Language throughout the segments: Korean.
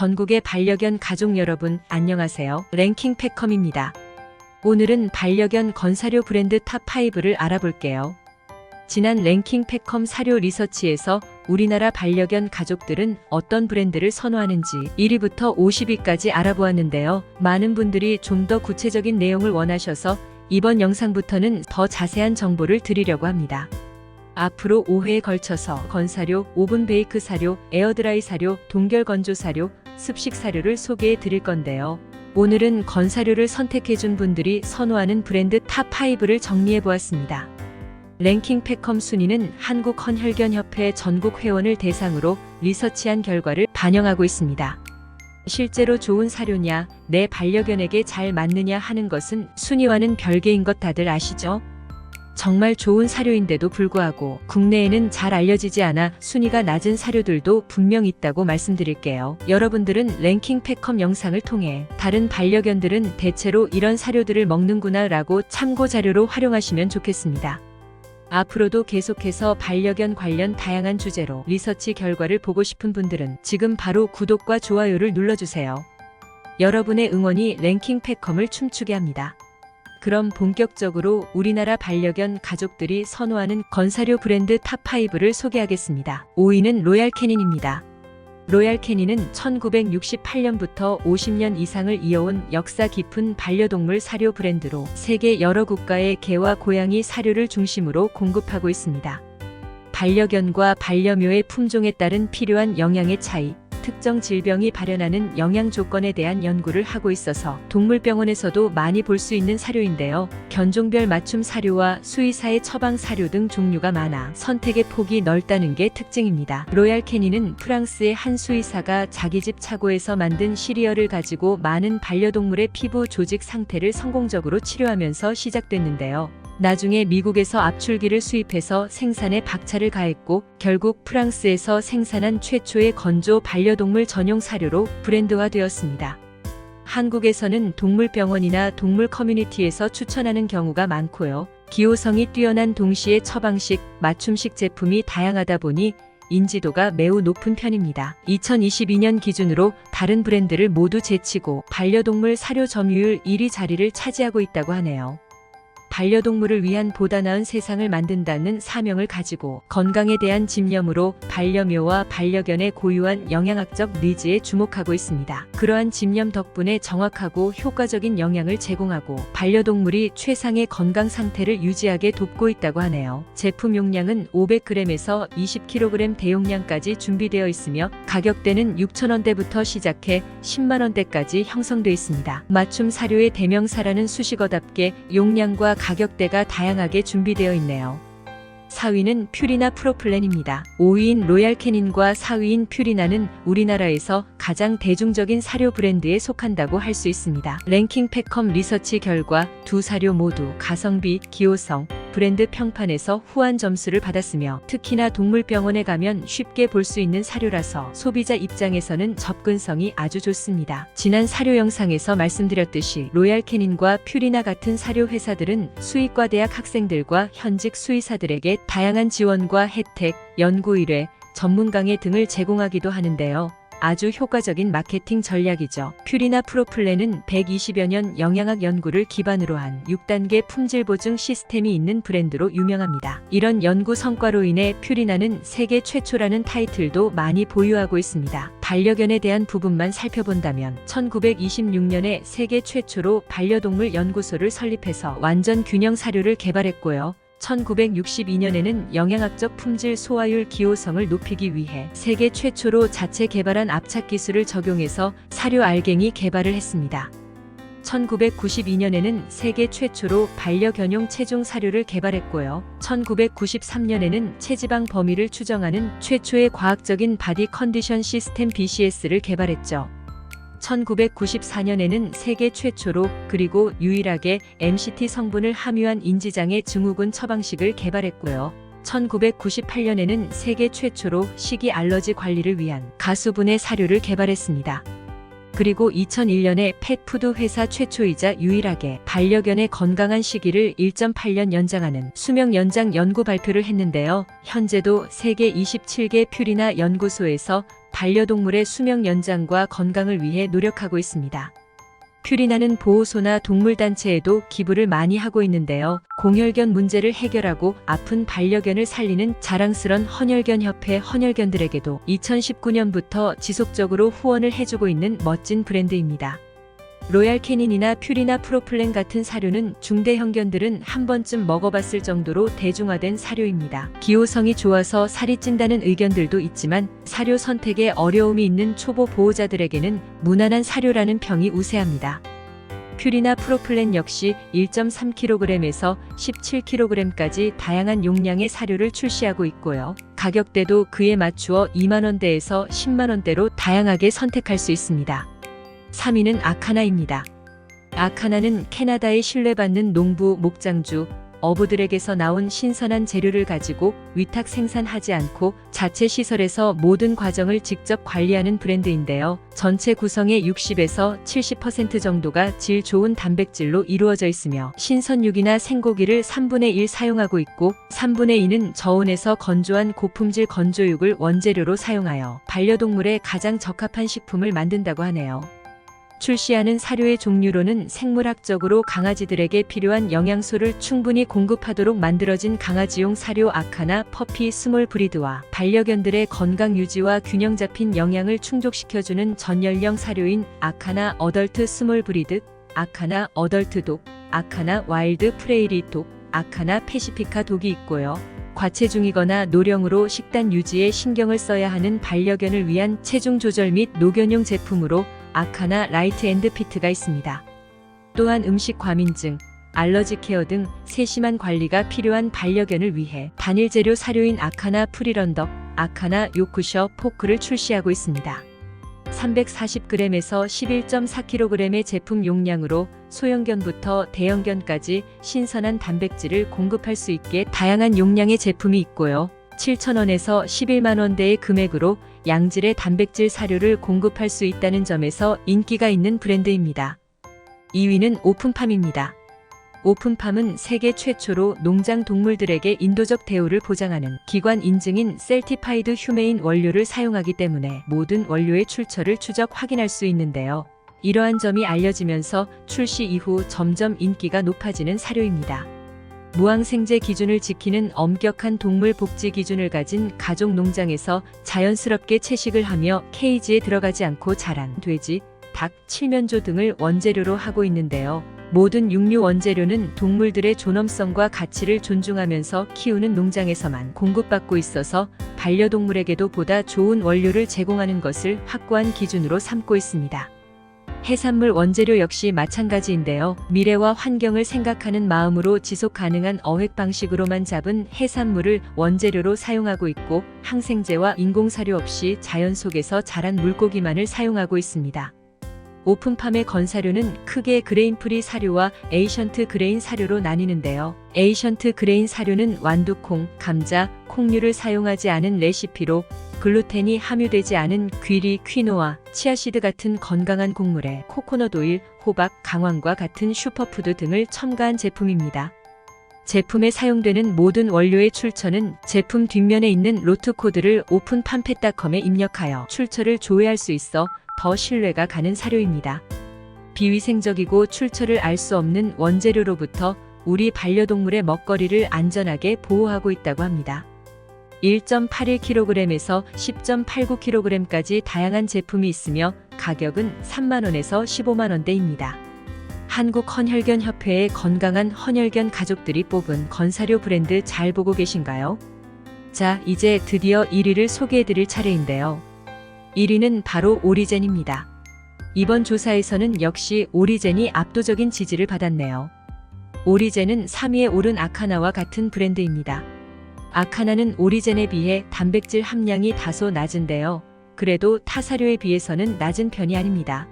전국의 반려견 가족 여러분, 안녕하세요. 랭킹 펫컴입니다. 오늘은 반려견 건사료 브랜드 탑5를 알아볼게요. 지난 랭킹 펫컴 사료 리서치에서 우리나라 반려견 가족들은 어떤 브랜드를 선호하는지 1위부터 50위까지 알아보았는데요. 많은 분들이 좀 더 구체적인 내용을 원하셔서 이번 영상부터는 더 자세한 정보를 드리려고 합니다. 앞으로 5회에 걸쳐서 건사료, 오븐 베이크 사료, 에어드라이 사료, 동결 건조 사료, 습식 사료를 소개해 드릴 건데요. 오늘은 건사료를 선택해준 분들이 선호하는 브랜드 탑5를 정리해 보았습니다. 랭킹 펫컴 순위는 한국 헌혈견협회 전국 회원을 대상으로 리서치한 결과를 반영하고 있습니다. 실제로 좋은 사료냐, 내 반려견에게 잘 맞느냐 하는 것은 순위와는 별개인 것 다들 아시죠? 정말 좋은 사료인데도 불구하고 국내에는 잘 알려지지 않아 순위가 낮은 사료들도 분명 있다고 말씀드릴게요. 여러분들은 랭킹 펫컴 영상을 통해 다른 반려견들은 대체로 이런 사료들을 먹는구나 라고 참고 자료로 활용하시면 좋겠습니다. 앞으로도 계속해서 반려견 관련 다양한 주제로 리서치 결과를 보고 싶은 분들은 지금 바로 구독과 좋아요를 눌러주세요. 여러분의 응원이 랭킹 펫컴을 춤추게 합니다. 그럼 본격적으로 우리나라 반려견 가족들이 선호하는 건사료 브랜드 탑5를 소개하겠습니다. 5위는 로얄 캐닌입니다. 로얄 캐닌은 1968년부터 50년 이상을 이어온 역사 깊은 반려동물 사료 브랜드로 세계 여러 국가의 개와 고양이 사료를 중심으로 공급하고 있습니다. 반려견과 반려묘의 품종에 따른 필요한 영양의 차이, 특정 질병이 발현하는 영양 조건에 대한 연구를 하고 있어서 동물병원에서도 많이 볼 수 있는 사료인데요. 견종별 맞춤 사료와 수의사의 처방 사료 등 종류가 많아 선택의 폭이 넓다는 게 특징입니다. 로얄 캐닌은 프랑스의 한 수의사가 자기 집 차고에서 만든 시리얼을 가지고 많은 반려동물의 피부 조직 상태를 성공적으로 치료하면서 시작됐는데요. 나중에 미국에서 압출기를 수입해서 생산에 박차를 가했고 결국 프랑스에서 생산한 최초의 건조 반려동물 전용 사료로 브랜드화되었습니다. 한국에서는 동물병원이나 동물 커뮤니티에서 추천하는 경우가 많고요. 기호성이 뛰어난 동시에 처방식, 맞춤식 제품이 다양하다 보니 인지도가 매우 높은 편입니다. 2022년 기준으로 다른 브랜드를 모두 제치고 반려동물 사료 점유율 1위 자리를 차지하고 있다고 하네요. 반려동물을 위한 보다 나은 세상을 만든다는 사명을 가지고 건강에 대한 집념으로 반려묘와 반려견의 고유한 영양학적 니즈에 주목하고 있습니다. 그러한 집념 덕분에 정확하고 효과적인 영양을 제공하고 반려동물이 최상의 건강 상태를 유지하게 돕고 있다고 하네요. 제품 용량은 500g에서 20kg 대용량까지 준비되어 있으며 가격대는 6,000원대부터 시작해 10만원대까지 형성돼 있습니다. 맞춤 사료의 대명사라는 수식어답게 용량과 가격대가 다양하게 준비되어 있네요. 4위는 퓨리나 프로플랜입니다. 5위인 로얄 캐닌과 4위인 퓨리나는 우리나라에서 가장 대중적인 사료 브랜드에 속한다고 할 수 있습니다. 랭킹 펫컴 리서치 결과 두 사료 모두 가성비, 기호성, 브랜드 평판에서 후한 점수를 받았으며 특히나 동물병원에 가면 쉽게 볼 수 있는 사료라서 소비자 입장에서는 접근성이 아주 좋습니다. 지난 사료 영상에서 말씀드렸듯이 로얄 캐닌과 퓨리나 같은 사료 회사들은 수의과 대학 학생들과 현직 수의사들에게 다양한 지원과 혜택, 연구 의뢰, 전문 강의 등을 제공하기도 하는데요. 아주 효과적인 마케팅 전략이죠. 퓨리나 프로플랜은 120여 년 영양학 연구를 기반으로 한 6단계 품질 보증 시스템이 있는 브랜드로 유명합니다. 이런 연구 성과로 인해 퓨리나는 세계 최초라는 타이틀도 많이 보유하고 있습니다. 반려견에 대한 부분만 살펴본다면 1926년에 세계 최초로 반려동물 연구소를 설립해서 완전 균형 사료를 개발했고요. 1962년에는 영양학적 품질 소화율 기호성을 높이기 위해 세계 최초로 자체 개발한 압착 기술을 적용해서 사료 알갱이 개발을 했습니다. 1992년에는 세계 최초로 반려견용 체중 사료를 개발했고요. 1993년에는 체지방 범위를 추정하는 최초의 과학적인 바디 컨디션 시스템 BCS를 개발했죠. 1994년에는 세계 최초로 그리고 유일하게 MCT 성분을 함유한 인지장애 증후군 처방식을 개발했고요. 1998년에는 세계 최초로 식이 알러지 관리를 위한 가수분해 사료를 개발했습니다. 그리고 2001년에 펫푸드 회사 최초이자 유일하게 반려견의 건강한 시기를 1.8년 연장하는 수명 연장 연구 발표를 했는데요. 현재도 세계 27개 퓨리나 연구소에서 반려동물의 수명 연장과 건강을 위해 노력하고 있습니다. 퓨리나는 보호소나 동물단체에도 기부를 많이 하고 있는데요. 공혈견 문제를 해결하고 아픈 반려견을 살리는 자랑스런 헌혈견협회 헌혈견들에게도 2019년부터 지속적으로 후원을 해주고 있는 멋진 브랜드입니다. 로얄 캐닌이나 퓨리나 프로플랜 같은 사료는 중대형견들은 한 번쯤 먹어봤을 정도로 대중화된 사료입니다. 기호성이 좋아서 살이 찐다는 의견들도 있지만 사료 선택에 어려움이 있는 초보 보호자들에게는 무난한 사료라는 평이 우세합니다. 퓨리나 프로플랜 역시 1.3kg에서 17kg까지 다양한 용량의 사료를 출시하고 있고요. 가격대도 그에 맞추어 2만원대에서 10만원대로 다양하게 선택할 수 있습니다. 3위는 아카나입니다. 아카나는 캐나다의 신뢰받는 농부 목장주 어부들에게서 나온 신선한 재료를 가지고 위탁 생산하지 않고 자체 시설에서 모든 과정을 직접 관리하는 브랜드인데요. 전체 구성의 60에서 70% 정도가 질 좋은 단백질로 이루어져 있으며 신선육이나 생고기를 3분의 1 사용하고 있고 3분의 2는 저온에서 건조한 고품질 건조육을 원재료로 사용하여 반려동물에 가장 적합한 식품을 만든다고 하네요. 출시하는 사료의 종류로는 생물학적으로 강아지들에게 필요한 영양소를 충분히 공급하도록 만들어진 강아지용 사료 아카나 퍼피 스몰 브리드와 반려견들의 건강 유지와 균형 잡힌 영양을 충족시켜주는 전연령 사료인 아카나 어덜트 스몰 브리드, 아카나 어덜트 독, 아카나 와일드 프레이리 독, 아카나 패시피카 독이 있고요. 과체중이거나 노령으로 식단 유지에 신경을 써야 하는 반려견을 위한 체중 조절 및 노견용 제품으로 아카나 라이트 앤드 피트가 있습니다. 또한 음식 과민증, 알러지 케어 등 세심한 관리가 필요한 반려견을 위해 단일 재료 사료인 아카나 프리런덕, 아카나 요크셔 포크를 출시하고 있습니다. 340g에서 11.4kg의 제품 용량으로 소형견부터 대형견까지 신선한 단백질을 공급할 수 있게 다양한 용량의 제품이 있고요. 7,000원에서 11만원대의 금액으로 양질의 단백질 사료를 공급할 수 있다는 점에서 인기가 있는 브랜드입니다. 2위는 오픈팜입니다. 오픈팜은 세계 최초로 농장 동물들에게 인도적 대우를 보장하는 기관 인증인 셀티파이드 휴메인 원료를 사용하기 때문에 모든 원료의 출처를 추적 확인할 수 있는데요. 이러한 점이 알려지면서 출시 이후 점점 인기가 높아지는 사료입니다. 무항생제 기준을 지키는 엄격한 동물 복지 기준을 가진 가족 농장에서 자연스럽게 채식을 하며 케이지에 들어가지 않고 자란 돼지, 닭, 칠면조 등을 원재료로 하고 있는데요. 모든 육류 원재료는 동물들의 존엄성과 가치를 존중하면서 키우는 농장에서만 공급받고 있어서 반려동물에게도 보다 좋은 원료를 제공하는 것을 확고한 기준으로 삼고 있습니다. 해산물 원재료 역시 마찬가지인데요. 미래와 환경을 생각하는 마음으로 지속 가능한 어획 방식으로만 잡은 해산물을 원재료로 사용하고 있고 항생제와 인공사료 없이 자연 속에서 자란 물고기만을 사용하고 있습니다. 오픈팜의 건사료는 크게 그레인프리 사료와 에이션트 그레인 사료로 나뉘는데요. 에이션트 그레인 사료는 완두콩, 감자, 콩류를 사용하지 않은 레시피로 글루텐이 함유되지 않은 귀리, 퀴노아, 치아씨드 같은 건강한 곡물에 코코넛 오일, 호박, 강황과 같은 슈퍼푸드 등을 첨가한 제품입니다. 제품에 사용되는 모든 원료의 출처는 제품 뒷면에 있는 로트 코드를 오픈팜펫닷컴에 입력하여 출처를 조회할 수 있어 더 신뢰가 가는 사료입니다. 비위생적이고 출처를 알 수 없는 원재료로부터 우리 반려동물의 먹거리를 안전하게 보호하고 있다고 합니다. 1.81kg에서 10.89kg까지 다양한 제품이 있으며 가격은 3만원에서 15만원대입니다. 한국헌혈견협회의 건강한 헌혈견 가족들이 뽑은 건사료 브랜드 잘 보고 계신가요? 자, 이제 드디어 1위를 소개해드릴 차례인데요. 1위는 바로 오리젠입니다. 이번 조사에서는 역시 오리젠이 압도적인 지지를 받았네요. 오리젠은 3위에 오른 아카나와 같은 브랜드입니다. 아카나는 오리젠에 비해 단백질 함량이 다소 낮은데요. 그래도 타 사료에 비해서는 낮은 편이 아닙니다.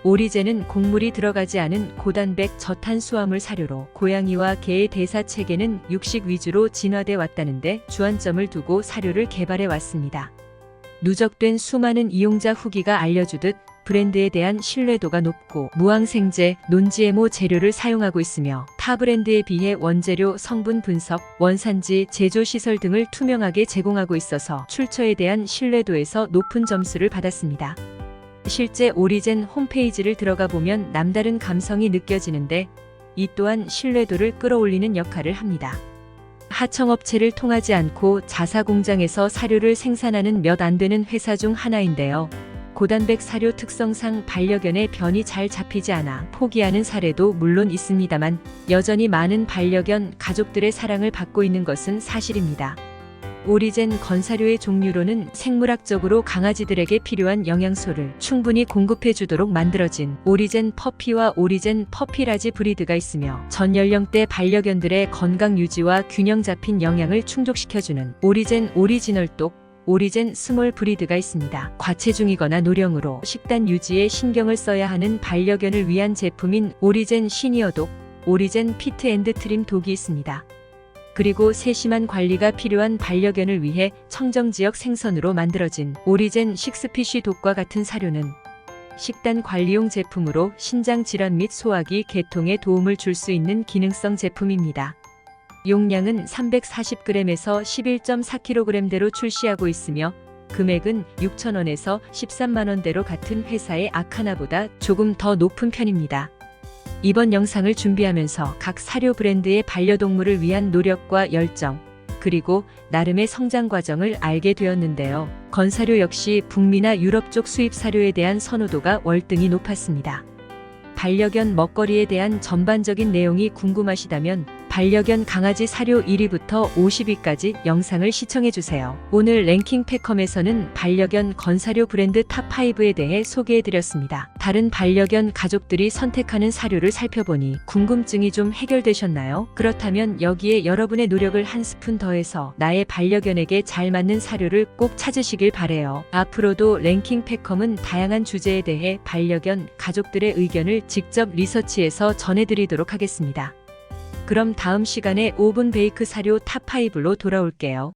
오리젠은 곡물이 들어가지 않은 고단백 저탄수화물 사료로 고양이와 개의 대사 체계는 육식 위주로 진화돼 왔다는데 주안점을 두고 사료를 개발해 왔습니다. 누적된 수많은 이용자 후기가 알려주듯 브랜드에 대한 신뢰도가 높고 무항생제, 논-GMO 재료를 사용하고 있으며 타 브랜드에 비해 원재료, 성분 분석, 원산지, 제조 시설 등을 투명하게 제공하고 있어서 출처에 대한 신뢰도에서 높은 점수를 받았습니다. 실제 오리젠 홈페이지를 들어가 보면 남다른 감성이 느껴지는데 이 또한 신뢰도를 끌어올리는 역할을 합니다. 하청업체를 통하지 않고 자사 공장에서 사료를 생산하는 몇 안 되는 회사 중 하나인데요. 고단백 사료 특성상 반려견의 변이 잘 잡히지 않아 포기하는 사례도 물론 있습니다만 여전히 많은 반려견 가족들의 사랑을 받고 있는 것은 사실입니다. 오리젠 건사료의 종류로는 생물학적으로 강아지들에게 필요한 영양소를 충분히 공급해 주도록 만들어진 오리젠 퍼피와 오리젠 퍼피라지 브리드가 있으며 전 연령대 반려견들의 건강 유지와 균형 잡힌 영양을 충족시켜주는 오리젠 오리지널독, 오리젠 스몰 브리드가 있습니다. 과체중이거나 노령으로 식단 유지에 신경을 써야 하는 반려견을 위한 제품인 오리젠 시니어독, 오리젠 피트 앤드 트림 독이 있습니다. 그리고 세심한 관리가 필요한 반려견을 위해 청정지역 생선으로 만들어진 오리젠 식스피쉬 독과 같은 사료는 식단 관리용 제품으로 신장 질환 및 소화기 개통에 도움을 줄 수 있는 기능성 제품입니다. 용량은 340g에서 11.4kg대로 출시하고 있으며 금액은 6,000원에서 13만원대로 같은 회사의 아카나보다 조금 더 높은 편입니다. 이번 영상을 준비하면서 각 사료 브랜드의 반려동물을 위한 노력과 열정, 그리고 나름의 성장 과정을 알게 되었는데요. 건사료 역시 북미나 유럽 쪽 수입 사료에 대한 선호도가 월등히 높았습니다. 반려견 먹거리에 대한 전반적인 내용이 궁금하시다면 반려견 강아지 사료 1위부터 50위까지 영상을 시청해주세요. 오늘 랭킹패컴에서는 반려견 건사료 브랜드 탑5에 대해 소개해드렸습니다. 다른 반려견 가족들이 선택하는 사료를 살펴보니 궁금증이 좀 해결되셨나요? 그렇다면 여기에 여러분의 노력을 한 스푼 더해서 나의 반려견에게 잘 맞는 사료를 꼭 찾으시길 바래요. 앞으로도 랭킹패컴은 다양한 주제에 대해 반려견 가족들의 의견을 직접 리서치해서 전해드리도록 하겠습니다. 그럼 다음 시간에 오븐 베이크 사료 탑5로 돌아올게요.